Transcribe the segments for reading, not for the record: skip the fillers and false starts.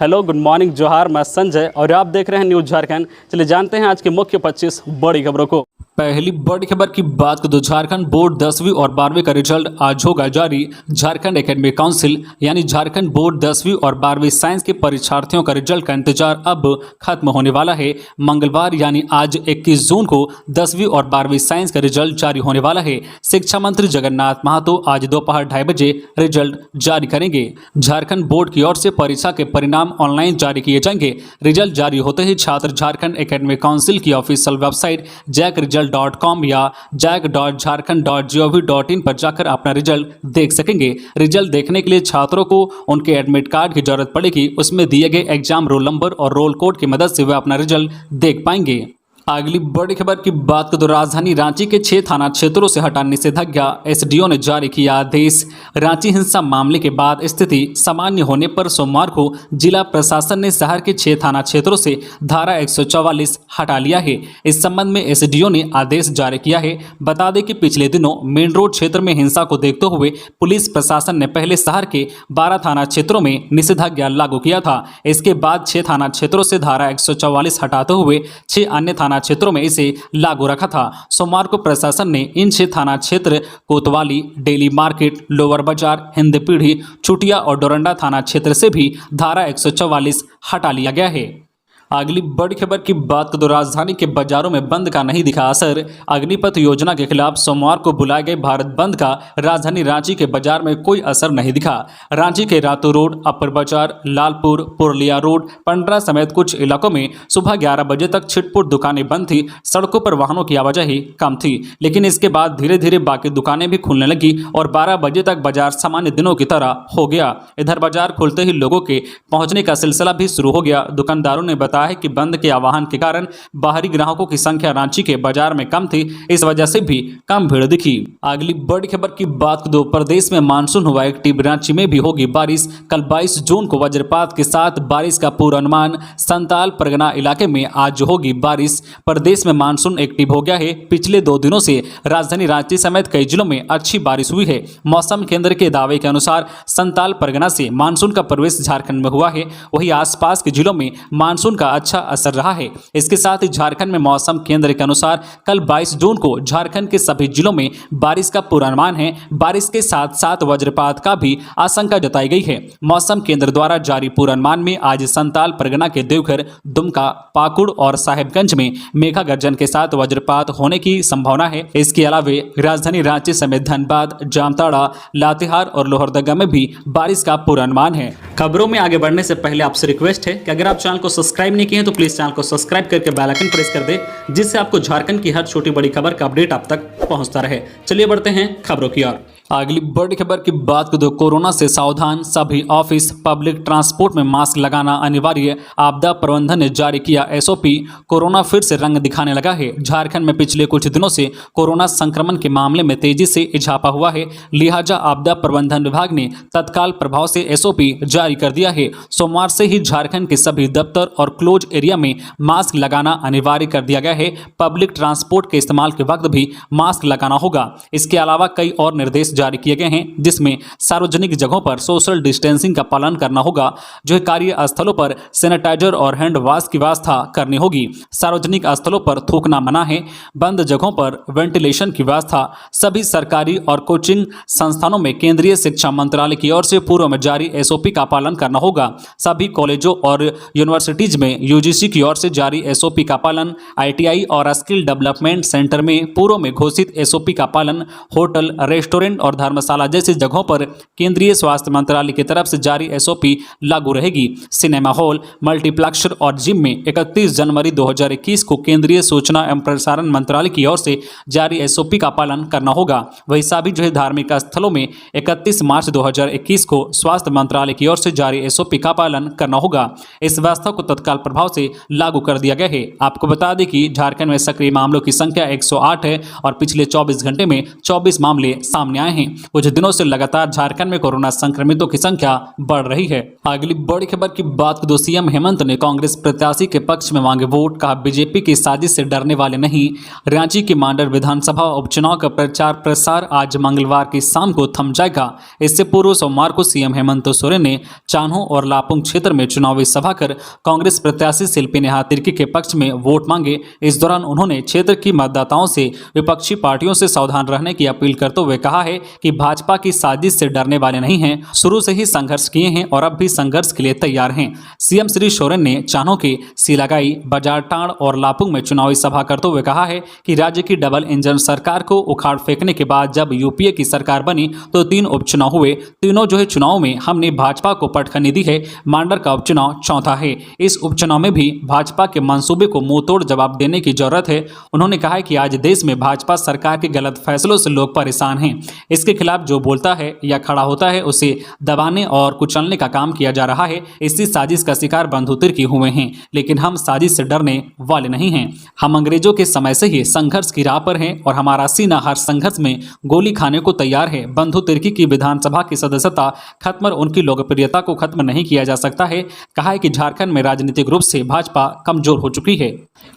Hello, good morning, जोहार। मैं संजय और आप देख रहे हैं न्यूज़ झारखंड। चलिए जानते हैं आज की मुख्य 25 बड़ी खबरों को। पहली बड़ी खबर की बात करें तो झारखंड बोर्ड 10वीं और 12वीं का रिजल्ट आज होगा जारी। झारखंड एकेडमिक काउंसिल यानी झारखंड बोर्ड 10वीं और 12वीं साइंस के परीक्षार्थियों का रिजल्ट का इंतजार अब खत्म होने वाला है। मंगलवार यानी आज 21 जून को 10वीं और 12वीं साइंस का रिजल्ट जारी होने वाला है। शिक्षा मंत्री जगन्नाथ महतो आज दोपहर 2:30 बजे रिजल्ट जारी करेंगे। झारखंड बोर्ड की ओर से परीक्षा के परिणाम ऑनलाइन जारी किए जाएंगे। रिजल्ट जारी होते ही छात्र झारखंड एकेडमिक काउंसिल की ऑफिशियल वेबसाइट jackresult.com या jack.jharkhand.gov.in पर जाकर अपना रिजल्ट देख सकेंगे। रिजल्ट देखने के लिए छात्रों को उनके एडमिट कार्ड की जरूरत पड़ेगी। उसमें दिए गए एग्जाम रोल नंबर और रोल कोड की मदद से वे अपना रिजल्ट देख पाएंगे। अगली बड़ी खबर की बात करें तो राजधानी रांची के 6 थाना क्षेत्रों से हटा निषेधाज्ञा, एसडीओ ने जारी किया आदेश। रांची हिंसा मामले के बाद स्थिति सामान्य होने पर सोमवार को जिला प्रशासन ने शहर के 6 थाना क्षेत्रों से धारा 144 हटा लिया है। इस संबंध में एसडीओ ने आदेश जारी किया है। बता दें कि पिछले दिनों मेन रोड क्षेत्र में हिंसा को देखते हुए पुलिस प्रशासन ने पहले शहर के 12 थाना क्षेत्रों में निषेधाज्ञा लागू किया था। इसके बाद 6 थाना क्षेत्रों से धारा 144 हटाते हुए 6 अन्य थाना क्षेत्रों में इसे लागू रखा था। सोमवार को प्रशासन ने इन 6 थाना क्षेत्र कोतवाली, डेली मार्केट, लोअर बाजार, हिंदपीढ़ी, चुटिया और डोरंडा थाना क्षेत्र से भी धारा 144 हटा लिया गया है। अगली बड़ी खबर की बात करें तो राजधानी के बाजारों में बंद का नहीं दिखा असर। अग्निपथ योजना के खिलाफ सोमवार को बुलाए गए भारत बंद का राजधानी रांची के बाजार में कोई असर नहीं दिखा। रांची के रातू रोड, अपर बाजार, लालपुर, पुरलिया रोड, पंडरा समेत कुछ इलाकों में सुबह 11 बजे तक छिटपुट दुकानें बंद थी। सड़कों पर वाहनों की आवाजाही कम थी, लेकिन इसके बाद धीरे धीरे बाकी दुकानें भी खुलने लगी और 12 बजे तक बाजार सामान्य दिनों की तरह हो गया। इधर बाजार खुलते ही लोगों के पहुंचने का सिलसिला भी शुरू हो गया। दुकानदारों ने बताया है कि बंद के आह्वान के कारण बाहरी ग्राहकों की संख्या रांची के बाजार में कम थी, इस वजह से भी कम भीड़ दिखी। अगली बड़ी खबर की बात करें तो प्रदेश में मानसून हुआ एक्टिव, रांची में भी होगी बारिश। कल 22 जून को वज्रपात के साथ बारिश का पूर्वानुमान। संताल परगना इलाके में आज होगी बारिश। प्रदेश में मानसून एक्टिव हो गया है। पिछले 2 दिनों से राजधानी रांची समेत कई जिलों में अच्छी बारिश हुई है। मौसम केंद्र के दावे के अनुसार संताल परगना से मानसून का प्रवेश झारखंड में हुआ है। वहीं आसपास के जिलों में मानसून का अच्छा असर रहा है। इसके साथ ही झारखंड में मौसम केंद्र के अनुसार कल 22 जून को झारखंड के सभी जिलों में बारिश का पूर्वानुमान है। बारिश के साथ साथ वज्रपात का भी आशंका जताई गई है। मौसम केंद्र द्वारा जारी पूर्वानुमान में आज संताल परगना के देवघर, दुमका, पाकुड़ और साहेबगंज में मेघा गर्जन के साथ वज्रपात होने की संभावना है। इसके अलावा राजधानी रांची समेत धनबाद, जामताड़ा, लातेहार और लोहरदगा में भी बारिश का पूर्वानुमान है। खबरों में आगे बढ़ने से पहले आपसे रिक्वेस्ट है कि अगर आप चैनल को सब्सक्राइब नहीं किए हैं तो प्लीज चैनल को सब्सक्राइब करके बेल आइकन प्रेस कर दे, जिससे आपको झारखंड की हर छोटी बड़ी खबर का अपडेट आप तक पहुंचता रहे। चलिए बढ़ते हैं खबरों की ओर। अगली बड़ी खबर की बात करें तो कोरोना से सावधान, सभी ऑफिस, पब्लिक ट्रांसपोर्ट में मास्क लगाना अनिवार्य। आपदा प्रबंधन ने जारी किया एसओपी। कोरोना फिर से रंग दिखाने लगा है। झारखंड में पिछले कुछ दिनों से कोरोना संक्रमण के मामले में तेजी से इजाफा हुआ है। लिहाजा आपदा प्रबंधन विभाग ने तत्काल प्रभाव से एसओपी जारी कर दिया है। सोमवार से ही झारखंड के सभी दफ्तर और क्लोज एरिया में मास्क लगाना अनिवार्य कर दिया गया है। पब्लिक ट्रांसपोर्ट के इस्तेमाल के वक्त भी मास्क लगाना होगा। इसके अलावा कई और निर्देश जारी किए गए हैं, जिसमें सार्वजनिक जगहों पर सोशल डिस्टेंसिंग का पालन करना होगा। जो कार्य स्थलों पर सैनिटाइजर और हैंड वॉश की व्यवस्था करनी होगी। सार्वजनिक स्थलों पर थूकना मना है। बंद जगहों पर वेंटिलेशन की व्यवस्था। सभी सरकारी और कोचिंग संस्थानों में केंद्रीय शिक्षा मंत्रालय की ओर से पूर्व में जारी एसओपी का पालन करना होगा। सभी कॉलेजों और यूनिवर्सिटीज में यूजीसी की ओर से जारी एसओपी का पालन। आईटीआई और स्किल डेवलपमेंट सेंटर में पूर्व में घोषित एसओपी का पालन। होटल, रेस्टोरेंट और धर्मशाला जैसी जगहों पर केंद्रीय स्वास्थ्य मंत्रालय की तरफ से जारी एसओपी लागू रहेगी। सिनेमा हॉल, मल्टीप्लेक्स और जिम में 31 जनवरी 2021 को केंद्रीय सूचना एवं प्रसारण मंत्रालय की ओर से जारी एसओपी का पालन करना होगा। वही सभी धार्मिक स्थलों में 31 मार्च 2021 को स्वास्थ्य मंत्रालय की ओर से जारी एसओपी का पालन करना होगा। इस व्यवस्था को तत्काल प्रभाव से लागू कर दिया गया है। आपको बता दें कि झारखंड में सक्रिय मामलों की संख्या 108 है और पिछले 24 घंटे में 24 मामले सामने आए हैं। हैं। कुछ दिनों से लगातार झारखंड में कोरोना संक्रमितों की संख्या बढ़ रही है। अगली बड़ी खबर की बात कर दो। सीएम हेमंत ने कांग्रेस प्रत्याशी के पक्ष में मांगे वोट, कहा बीजेपी की साजिश से डरने वाले नहीं। रांची के मांडर विधानसभा उपचुनाव का प्रचार प्रसार आज मंगलवार की शाम को थम जाएगा। इससे पूर्व सोमवार को सीएम हेमंत सोरेन ने चान्हो और लापुंग क्षेत्र में चुनावी सभा कर कांग्रेस प्रत्याशी शिल्पी नेहा तिर्की के पक्ष में वोट मांगे। इस दौरान उन्होंने क्षेत्र की मतदाताओं से विपक्षी पार्टियों से सावधान रहने की अपील करते हुए कहा है कि भाजपा की साजिश से डरने वाले नहीं हैं, शुरू से ही संघर्ष किए हैं और अब भी संघर्ष के लिए तैयार हैं। सीएम श्री सोरेन ने चान्हो के सिलागाई, बाजारटांड़ और लापुंग में चुनावी सभा करते हुए कहा है कि राज्य की डबल इंजन सरकार को उखाड़ फेंकने के बाद जब यूपीए की सरकार बनी तो 3 उपचुनाव हुए। तीनों चुनाव में हमने भाजपा को पटखनी दी है। मांडर का उपचुनाव चौथा है। इस उपचुनाव में भी भाजपा के मंसूबे को मुंह तोड़ जवाब देने की जरूरत है। उन्होंने कहा है कि आज देश में भाजपा सरकार के गलत फैसलों से लोग परेशान हैं। इसके खिलाफ जो बोलता है या खड़ा होता है उसे दबाने और कुचलने का काम किया जा रहा है। इसी साजिश का शिकार बंधु तिर्की हुए हैं, लेकिन हम साजिश से डरने वाले नहीं हैं। हम अंग्रेजों के समय से ही संघर्ष की राह पर हैं और हमारा सीना हर संघर्ष में गोली खाने को तैयार है। बंधु तिर्की की विधानसभा की सदस्यता खत्म और उनकी लोकप्रियता को खत्म नहीं किया जा सकता है। कहा है कि झारखंड में राजनीतिक रूप से भाजपा कमजोर हो चुकी है।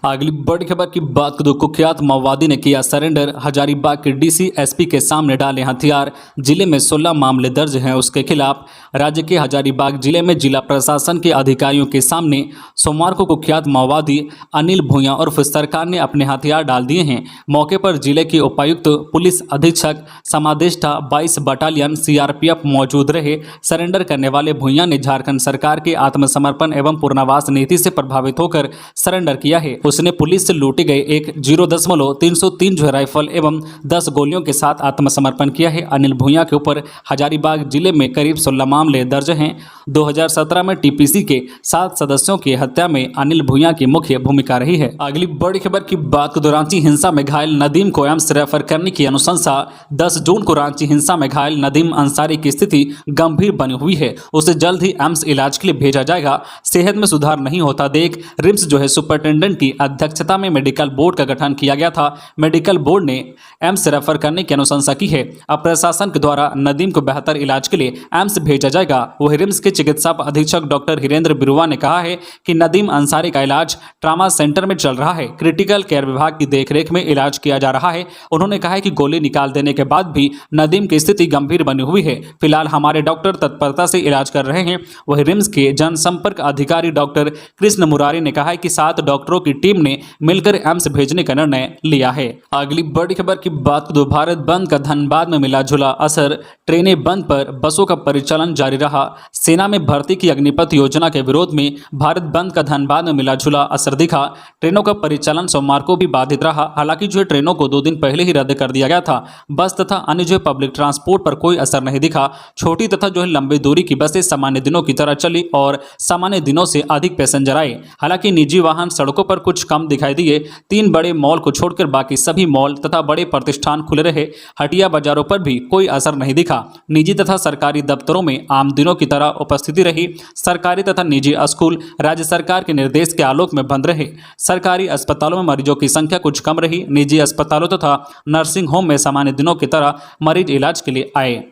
अगली बड़ी खबर की बात करें। कुख्यात माओवादी ने किया सरेंडर, हजारीबाग के डीसी एसपी के सामने डाले हथियार। जिले में 16 मामले दर्ज हैं उसके खिलाफ। राज्य के हजारीबाग जिले में जिला प्रशासन के अधिकारियों के सामने सोमवार को कुख्यात माओवादी अनिल भूया उर्फ सरकार ने अपने हथियार डाल दिए हैं। मौके पर जिले के उपायुक्त, पुलिस अधीक्षक, समादेष्टा 22 बटालियन सीआरपीएफ मौजूद रहे। सरेंडर करने वाले भूया ने झारखंड सरकार के आत्मसमर्पण एवं पुनर्वास नीति से प्रभावित होकर सरेंडर किया है। उसने पुलिस से लूटे गए एक 0.303 राइफल एवं 10 गोलियों के साथ आत्मसमर्पण किया है। अनिल भूया के ऊपर हजारीबाग जिले में करीब 16 मामले दर्ज हैं। 2017 में टीपीसी के 7 सदस्यों की हत्या में अनिल भूया की मुख्य भूमिका रही है। अगली बड़ी खबर की बात करें। रांची हिंसा में घायल नदीम को एम्स रेफर करने की अनुशंसा। 10 जून को रांची हिंसा में घायल नदीम अंसारी की स्थिति गंभीर बनी हुई है। उसे जल्द ही एम्स इलाज के लिए भेजा जाएगा। सेहत में सुधार नहीं होता देख रिम्स सुपरिटेंडेंट की अध्यक्षता में मेडिकल बोर्ड का गठन किया गया था। मेडिकल बोर्ड ने एम्स रेफर करने की अनुशंसा की है। अब प्रशासन के द्वारा नदीम को बेहतर इलाज के लिए एम्स भेजा जाएगा। वही रिम्स के चिकित्सा अधीक्षक डॉक्टर हिरेंद्र बिरुआ ने कहा है कि नदीम अंसारी का इलाज ट्रामा सेंटर में चल रहा है। क्रिटिकल केयर विभाग की देखरेख में इलाज किया जा रहा है। उन्होंने कहा है कि गोली निकाल देने के बाद भी नदीम की स्थिति गंभीर बनी हुई है। फिलहाल हमारे डॉक्टर तत्परता से इलाज कर रहे हैं। वही रिम्स के जनसंपर्क अधिकारी डॉक्टर कृष्ण मुरारी ने कहा है कि 7 डॉक्टरों की टीम ने मिलकर एम्स भेजने का निर्णय लिया है। अगली बड़ी खबर की बात करें। भारत बंद का धनबाद में मिला जुला असर। ट्रेनें बंद पर बसों का परिचालन जारी रहा। सेना में भर्ती की अग्निपथ योजना के विरोध में भारत बंद का धनबाद में मिला जुला असर दिखा। ट्रेनों का परिचालन सोमवार को भी बाधित रहा। हालांकि ट्रेनों को 2 दिन पहले ही रद्द कर दिया गया था। बस तथा अन्य पब्लिक ट्रांसपोर्ट पर कोई असर नहीं दिखा। छोटी तथा लंबी दूरी की बसें सामान्य दिनों की तरह चली और सामान्य दिनों से अधिक पैसेंजर आए। हालांकि निजी वाहन सड़कों पर कुछ कम दिखाई दिए। 3 बड़े मॉल को छोड़कर बाकी सभी मॉल तथा बड़े प्रतिष्ठान खुले रहे। हटिया बाजारों पर भी कोई असर नहीं दिखा। निजी तथा सरकारी दफ्तरों में आम दिनों की तरह उपस्थिति रही। सरकारी तथा निजी स्कूल राज्य सरकार के निर्देश के आलोक में बंद रहे। सरकारी अस्पतालों में मरीजों की संख्या कुछ कम रही। निजी अस्पतालों तथा नर्सिंग होम में सामान्य दिनों की तरह मरीज इलाज के लिए आए।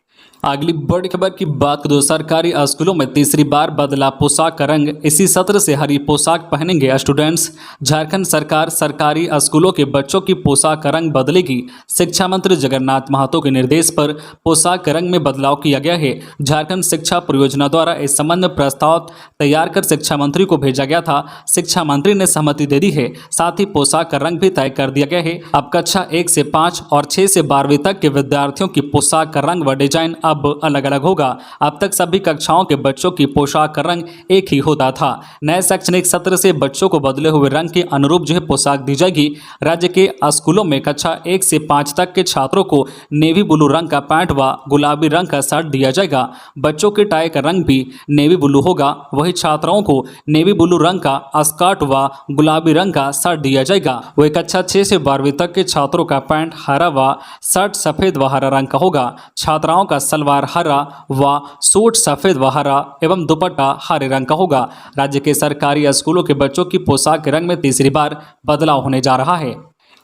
अगली बड़ी खबर की बात करें। सरकारी स्कूलों में तीसरी बार बदला पोशाक का रंग। इसी सत्र से हरी पोशाक पहनेंगे स्टूडेंट्स। झारखंड सरकार सरकारी स्कूलों के बच्चों की पोशाक का रंग बदलेगी। शिक्षा मंत्री जगन्नाथ महतो के निर्देश पर पोशाक के रंग में बदलाव किया गया है। झारखंड शिक्षा परियोजना द्वारा इस संबंध में प्रस्ताव तैयार कर शिक्षा मंत्री को भेजा गया था। शिक्षा मंत्री ने सहमति दे दी है। साथ ही पोशाक का रंग भी तय कर दिया गया है। अब कक्षा 1 से 5 और 6 से 12वीं तक के विद्यार्थियों की पोशाक का रंग व डिजाइन अब अलग अलग होगा। अब तक सभी कक्षाओं के बच्चों की पोशाक का रंग एक ही होता था। नए शैक्षणिक सत्र से बच्चों को बदले हुए रंग के अनुरूप पोशाक दी जाएगी। राज्य के स्कूलों में कक्षा 1 से 5 तक के छात्रों को नेवी ब्लू रंग का पैंट व गुलाबी रंग का शर्ट दिया जाएगा। बच्चों के टाई का रंग भी नेवी ब्लू होगा। वही छात्राओं को नेवी ब्लू रंग का स्कर्ट व गुलाबी रंग का शर्ट दिया जाएगा। वही कक्षा 6 से 12वीं तक के छात्रों का पैंट हरा व शर्ट सफेद व हरा रंग का होगा। छात्राओं का सलवार हरा व सूट सफेद व हरा एवं दुपट्टा हरे रंग का होगा। राज्य के सरकारी स्कूलों के बच्चों की पोशाक के रंग में तीसरी बार बदलाव होने जा रहा है।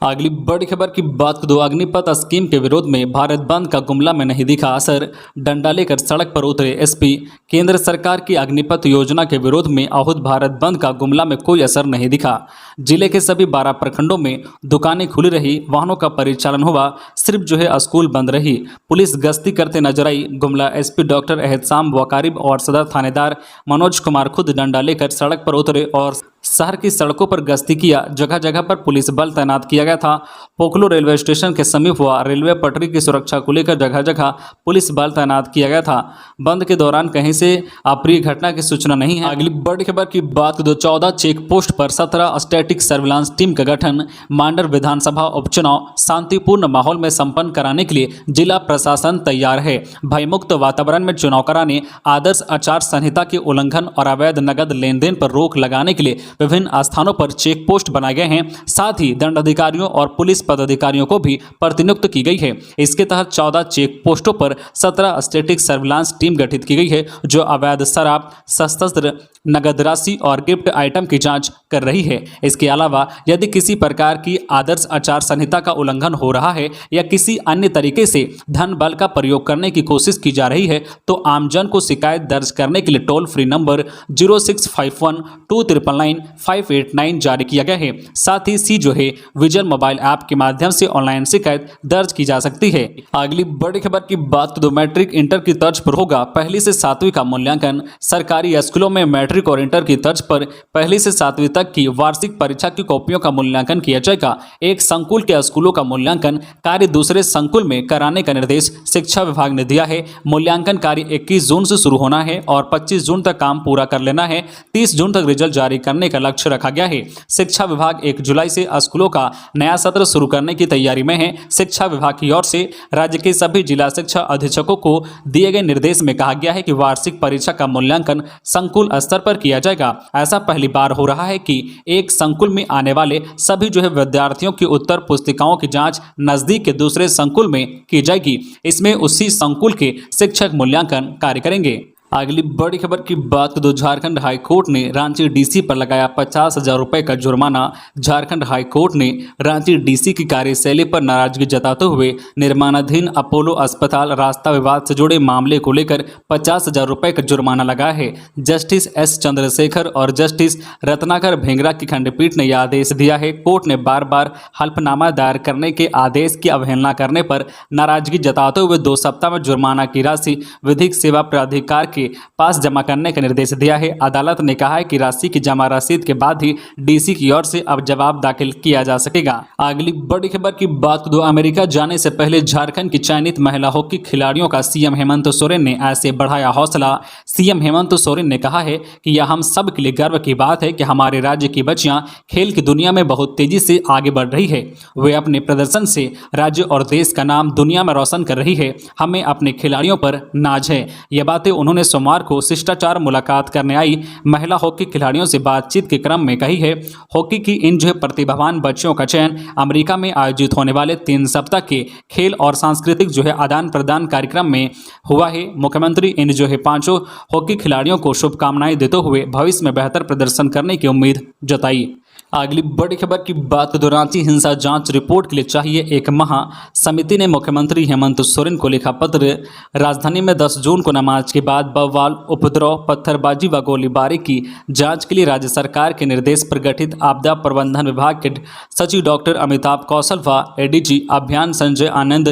अगली बड़ी खबर की बात करें। अग्निपथ स्कीम के विरोध में भारत बंद का गुमला में नहीं दिखा असर, डंडा लेकर सड़क पर उतरे एसपी। केंद्र सरकार की अग्निपथ योजना के विरोध में आहूत भारत बंद का गुमला में कोई असर नहीं दिखा। जिले के सभी 12 प्रखंडों में दुकानें खुली रही, वाहनों का परिचालन हुआ, सिर्फ स्कूल बंद रही। पुलिस गश्ती करते नजर आई। गुमला एसपी डॉक्टर एहतसाम वकारिब और सदर थानेदार मनोज कुमार खुद डंडा लेकर सड़क पर उतरे और शहर की सड़कों पर गश्ती किया। जगह जगह पर पुलिस बल तैनात किया गया था। पोखलो रेलवे स्टेशन के समीप हुआ रेलवे पटरी की सुरक्षा को लेकर जगह जगह पुलिस बल तैनात किया गया था। बंद के दौरान कहीं से अप्रिय घटना की सूचना नहीं है। अगली बड़ी खबर की बात करें। 14 चेक पोस्ट पर 17 स्टैटिक सर्विलांस टीम का गठन। मांडर विधानसभा उपचुनाव शांतिपूर्ण माहौल में संपन्न कराने के लिए जिला प्रशासन तैयार है। भयमुक्त वातावरण में चुनाव कराने, आदर्श आचार संहिता के उल्लंघन और अवैध नगद लेन देन पर रोक लगाने के लिए विभिन्न स्थानों पर चेक पोस्ट बनाए गए हैं। साथ ही दंडाधिकारियों और पुलिस पदाधिकारियों को भी प्रतिनियुक्त की गई है। इसके तहत 14 चेक पोस्टों पर 17 स्टैटिक सर्विलांस टीम गठित की गई है, जो अवैध शराब, शस्त्र, नगद राशि और गिफ्ट आइटम की जांच कर रही है। इसके अलावा यदि किसी प्रकार की आदर्श आचार संहिता का उल्लंघन हो रहा है या किसी अन्य तरीके से धन बल का प्रयोग करने की कोशिश की जा रही है, तो आमजन को शिकायत दर्ज करने के लिए टोल फ्री नंबर 0651 299 589 जारी किया गया है। साथ ही विजन मोबाइल ऐप के माध्यम से ऑनलाइन शिकायत दर्ज की जा सकती है। अगली बड़ी खबर की बात करें। मैट्रिक इंटर की तर्ज पर होगा पहली से 7वीं का मूल्यांकन। सरकारी स्कूलों में मैट्रिक और इंटर की तर्ज पर पहली से 7वीं तक की वार्षिक परीक्षा की कॉपियों का मूल्यांकन किया जाएगा। एक संकुल के स्कूलों का मूल्यांकन कार्य दूसरे संकुल में कराने का निर्देश शिक्षा विभाग ने दिया है। मूल्यांकन कार्य 21 जून से शुरू होना है और 25 जून तक काम पूरा कर लेना है। 30 जून तक रिजल्ट जारी करने का लक्ष्य रखा गया है। शिक्षा विभाग 1 जुलाई से स्कूलों का नया सत्र शुरू करने की तैयारी में है। शिक्षा विभाग की ओर से राज्य के सभी जिला शिक्षा अधीक्षकों को दिए गए निर्देश में कहा गया है कि वार्षिक परीक्षा का मूल्यांकन संकुल स्तर पर किया जाएगा। ऐसा पहली बार हो रहा है कि एक संकुल में आने वाले सभी विद्यार्थियों की उत्तर पुस्तिकाओं की जांच नजदीक के दूसरे संकुल में की जाएगी। इसमें उसी संकुल के शिक्षक मूल्यांकन कार्य करेंगे। अगली बड़ी खबर की बात करें। झारखंड हाईकोर्ट ने रांची डीसी पर लगाया 50,000 रुपए का जुर्माना। झारखंड हाईकोर्ट ने रांची डीसी की कार्यशैली पर नाराजगी जताते हुए निर्माणाधीन अपोलो अस्पताल रास्ता विवाद से जुड़े मामले को लेकर 50,000 रुपए का जुर्माना लगाया है। जस्टिस एस चंद्रशेखर और जस्टिस रत्नाकर भेंगरा की खंडपीठ ने यह आदेश दिया है। कोर्ट ने बार बार हल्फनामा दायर करने के आदेश की अवहेलना करने पर नाराजगी जताते हुए 2 सप्ताह में जुर्माना की राशि विधिक सेवा प्राधिकार के पास जमा करने का निर्देश दिया है। अदालत ने कहा है कि राशि की जमा रसीद के बाद ही डीसी की ओर से अब जवाब दाखिल किया जा सकेगा। अगली बड़ी खबर की बात करें। अमेरिका जाने से पहले झारखंड की चयनित महिला हॉकी खिलाड़ियों का सीएम हेमंत सोरेन ने ऐसे बढ़ाया हौसला। सीएम हेमंत सोरेन ने कहा है कि यह हम सब के लिए गर्व की बात है कि हमारे राज्य की बच्चियां खेल की दुनिया में बहुत तेजी से आगे बढ़ रही है। वे अपने प्रदर्शन से राज्य और देश का नाम दुनिया में रोशन कर रही है। हमें अपने खिलाड़ियों पर नाज है। यह बातें उन्होंने सोमवार को शिष्टाचार मुलाकात करने आई महिला हॉकी खिलाड़ियों से बातचीत के क्रम में कही है। हॉकी की इन प्रतिभावान बच्चियों का चयन अमेरिका में आयोजित होने वाले 3 सप्ताह के खेल और सांस्कृतिक आदान प्रदान कार्यक्रम में हुआ है। मुख्यमंत्री इन 5 हॉकी खिलाड़ियों को शुभकामनाएं देते हुए भविष्य में बेहतर प्रदर्शन करने की उम्मीद जताई। अगली बड़ी खबर की बात करें। रांची हिंसा जांच रिपोर्ट के लिए चाहिए 1 माह। समिति ने मुख्यमंत्री हेमंत सोरेन को लिखा पत्र। राजधानी में 10 जून को नमाज के बाद बवाल, उपद्रव, पत्थरबाजी व गोलीबारी की जांच के लिए राज्य सरकार के निर्देश पर गठित आपदा प्रबंधन विभाग के सचिव डॉक्टर अमिताभ कौशल व एडीजी अभियान संजय आनंद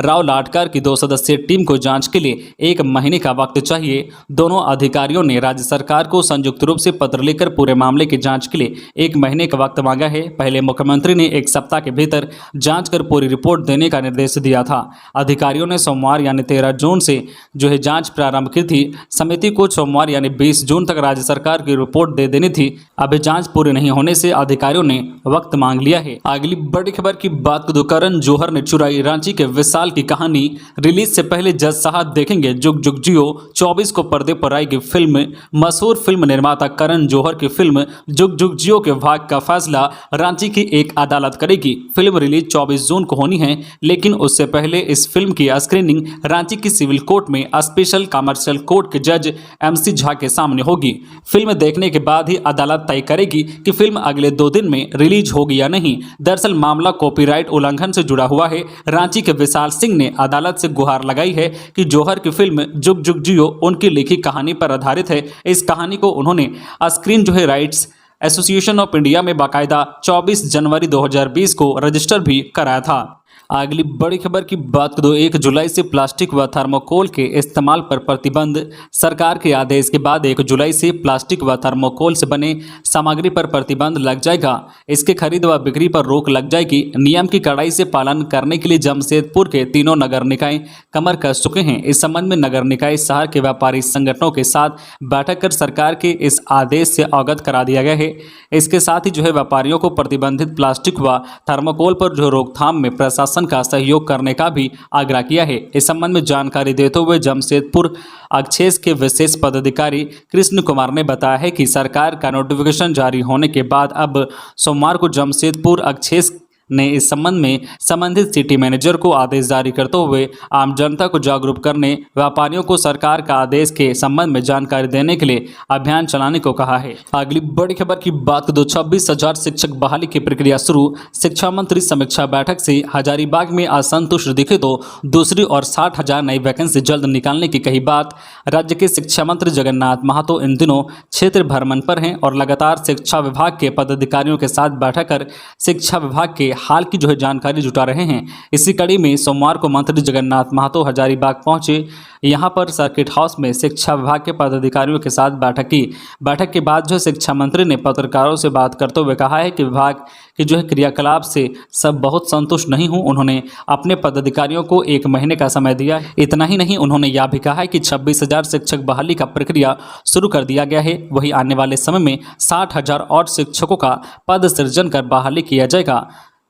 राव लाडकर की 2 सदस्यीय टीम को जांच के लिए 1 महीने का वक्त चाहिए। दोनों अधिकारियों ने राज्य सरकार को संयुक्त रूप से पत्र लिखकर पूरे मामले की जांच के लिए 1 महीने का वक्त मांगा है। पहले मुख्यमंत्री ने 1 सप्ताह के भीतर जांच कर पूरी रिपोर्ट देने का निर्देश दिया था। अधिकारियों ने सोमवार यानी 13 जून से जांच प्रारंभ की थी। समिति को सोमवार यानी 20 जून तक राज्य सरकार की रिपोर्ट दे देनी थी। अभी जांच पूरी नहीं होने से अधिकारियों ने वक्त मांग लिया है। अगली बड़ी खबर की बात करें। करण जौहर ने चुराई रांची के विशाल की कहानी। रिलीज से पहले जज साहब देखेंगे जुग जुग जियो। 24 को पर्दे पर आएगी फिल्म। मशहूर फिल्म निर्माता करण जौहर की फिल्म जुग जुग जियो के भाग विभाग का फैसला रांची की एक अदालत करेगी। फिल्म रिलीज 24 जून को होनी है, लेकिन उससे पहले इस फिल्म की स्क्रीनिंग रांची की सिविल कोर्ट में स्पेशल कमर्शियल कोर्ट के जज MC झा के सामने होगी। फिल्म देखने के बाद ही अदालत तय करेगी कि फिल्म अगले 2 दिन में रिलीज होगी या नहीं। दरअसल मामला कॉपीराइट उल्लंघन से जुड़ा हुआ है। रांची के विशाल सिंह ने अदालत से गुहार लगाई है कि जौहर की फिल्म जुग जुग जियो उनकी लिखी कहानी पर आधारित है। इस कहानी को उन्होंने screen rights association of India में बाकायदा 24 जनवरी 2020 को रजिस्टर भी कराया था। अगली बड़ी खबर की बात करें, 1 जुलाई से प्लास्टिक व थर्मोकोल के इस्तेमाल पर प्रतिबंध। सरकार के आदेश के बाद 1 जुलाई से प्लास्टिक व थर्मोकोल से बने सामग्री पर प्रतिबंध लग जाएगा। इसके खरीद व बिक्री पर रोक लग जाएगी। नियम की कड़ाई से पालन करने के लिए जमशेदपुर के तीनों नगर निकाय कमर कस चुके हैं। इस संबंध में नगर निकाय शहर के व्यापारी संगठनों के साथ बैठक कर सरकार के इस आदेश से अवगत करा दिया गया है। इसके साथ ही व्यापारियों को प्रतिबंधित प्लास्टिक व थर्मोकोल पर रोकथाम में प्रशासन का सहयोग करने का भी आग्रह किया है। इस संबंध में जानकारी देते हुए जमशेदपुर अक्षेस के विशेष पदाधिकारी कृष्ण कुमार ने बताया है कि सरकार का नोटिफिकेशन जारी होने के बाद अब सोमवार को जमशेदपुर अक्षेस ने इस संबंध में संबंधित सिटी मैनेजर को आदेश जारी करते हुए आम जनता को जागरूक करने, व्यापारियों को सरकार का आदेश के संबंध में जानकारी देने के लिए अभियान चलाने को कहा है। अगली बड़ी खबर की बात करें, 26,000 शिक्षक बहाली की प्रक्रिया शुरू। शिक्षा मंत्री समीक्षा बैठक से हजारीबाग में असंतुष्ट दिखे तो दूसरी और 60,000 नई वैकेंसी जल्द निकालने की कही बात। राज्य के शिक्षा मंत्री जगन्नाथ महतो इन दिनों क्षेत्र भ्रमण पर हैं और लगातार शिक्षा विभाग के पदाधिकारियों के साथ बैठक कर शिक्षा विभाग के हाल की जानकारी जुटा रहे हैं। इसी कड़ी में सोमवार को मंत्री जगन्नाथ महतो हजारीबाग पहुंचे। यहां पर सर्किट हाउस में शिक्षा विभाग के पदाधिकारियों के साथ बैठक की। बैठक के बाद शिक्षा मंत्री ने पत्रकारों से बात करते हुए कहा है कि विभाग के क्रियाकलाप से सब बहुत संतुष्ट नहीं हूं। उन्होंने अपने पदाधिकारियों को 1 महीने का समय दिया। इतना ही नहीं, उन्होंने यह भी कहा है कि 26,000 शिक्षक बहाली का प्रक्रिया शुरू कर दिया गया है। वही आने वाले समय में 60,000 और शिक्षकों का पद सृजन कर बहाली किया जाएगा,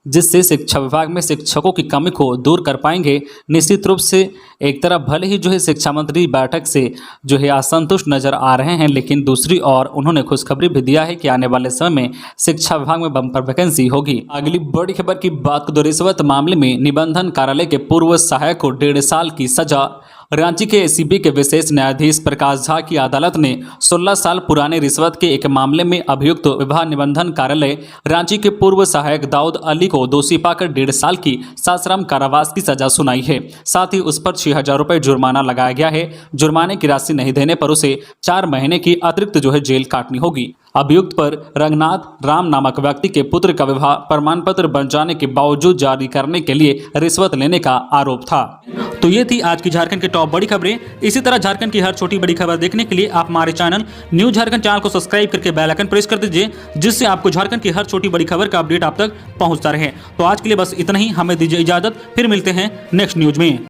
जिससे शिक्षा विभाग में शिक्षकों की कमी को दूर कर पाएंगे। निश्चित रूप से एक तरफ भले ही शिक्षा मंत्री बैठक से असंतुष्ट नजर आ रहे हैं, लेकिन दूसरी ओर उन्होंने खुशखबरी भी दिया है कि आने वाले समय में शिक्षा विभाग में बम्पर वैकेंसी होगी। अगली बड़ी खबर की बात करें, रिश्वत मामले में निबंधन कार्यालय के पूर्व सहायक को 1.5 साल की सजा। रांची के ACB के विशेष न्यायाधीश प्रकाश झा की अदालत ने 16 साल पुराने रिश्वत के एक मामले में अभियुक्त विभाग निबंधन कार्यालय रांची के पूर्व सहायक दाऊद अली को दोषी पाकर 1.5 साल की सश्रम कारावास की सजा सुनाई है। साथ ही उस पर 6,000 रुपये जुर्माना लगाया गया है। जुर्माने की राशि नहीं देने पर उसे 4 महीने की अतिरिक्त जेल काटनी होगी। अभियुक्त पर रंगनाथ राम नामक व्यक्ति के पुत्र का विवाह प्रमाण पत्र बन जाने के बावजूद जारी करने के लिए रिश्वत लेने का आरोप था। तो ये थी आज की झारखंड की टॉप बड़ी खबरें। इसी तरह झारखंड की हर छोटी बड़ी खबर देखने के लिए आप हमारे चैनल न्यूज झारखंड चैनल को सब्सक्राइब करके बेल आइकन प्रेस कर दीजिए, जिससे आपको झारखंड की हर छोटी बड़ी खबर का अपडेट आप तक पहुंचता रहे। तो आज के लिए बस इतना ही, हमें दीजिए इजाजत, फिर मिलते हैं नेक्स्ट न्यूज में।